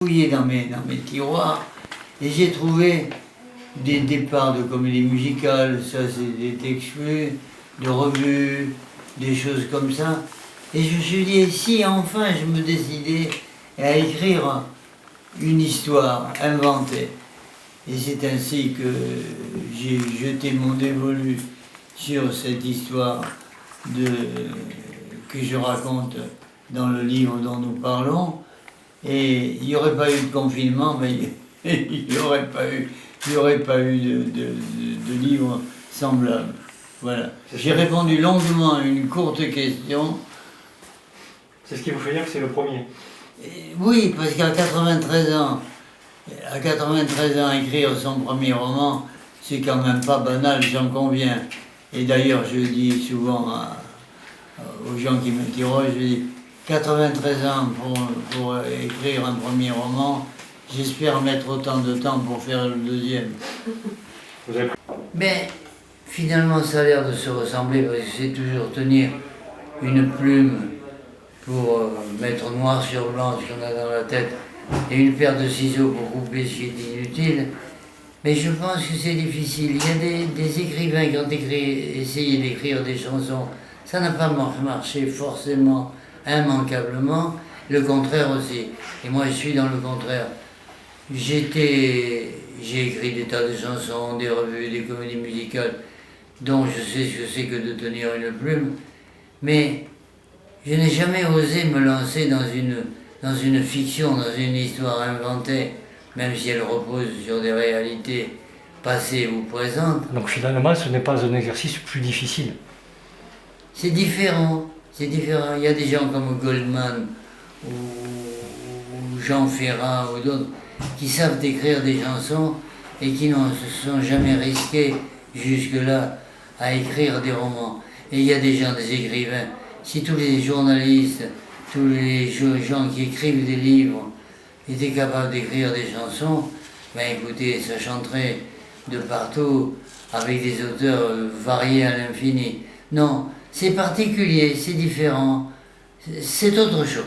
Fouillé dans mes tiroirs et j'ai trouvé des départs de comédie musicale, ça c'est des textes flux, de revues, des choses comme ça. Et je me suis dit, et si enfin je me décidais à écrire une histoire inventée. Et c'est ainsi que j'ai jeté mon dévolu sur cette histoire que je raconte dans le livre dont nous parlons. Et il n'y aurait pas eu de confinement, mais il n'y aurait pas eu de livre semblable. Voilà. J'ai répondu longuement à une courte question. C'est ce qui vous fait dire que c'est le premier? Oui, parce qu'à 93 ans, écrire son premier roman, c'est quand même pas banal, j'en conviens. Et d'ailleurs, je dis souvent aux gens qui m'interrogent, je dis 93 ans pour écrire un premier roman, j'espère mettre autant de temps pour faire le deuxième. Mais finalement, ça a l'air de se ressembler, parce que c'est toujours tenir une plume pour mettre noir sur blanc ce qu'on a dans la tête et une paire de ciseaux pour couper ce qui est inutile. Mais je pense que c'est difficile. Il y a des écrivains qui ont essayé d'écrire des chansons. Ça n'a pas marché forcément, immanquablement. Le contraire aussi. Et moi, je suis dans le contraire. J'ai écrit des tas de chansons, des revues, des comédies musicales, dont je sais ce que c'est que de tenir une plume. Mais je n'ai jamais osé me lancer dans une fiction, dans une histoire inventée, même si elle repose sur des réalités passées ou présentes. Donc finalement, ce n'est pas un exercice plus difficile? C'est différent, c'est différent. Il y a des gens comme Goldman ou Jean Ferrat ou d'autres qui savent écrire des chansons et qui ne se sont jamais risqués jusque-là à écrire des romans. Et il y a des gens, des écrivains. Si tous les journalistes, tous les gens qui écrivent des livres étaient capables d'écrire des chansons, ben écoutez, ça chanterait de partout avec des auteurs variés à l'infini. Non, c'est particulier, c'est différent, c'est autre chose.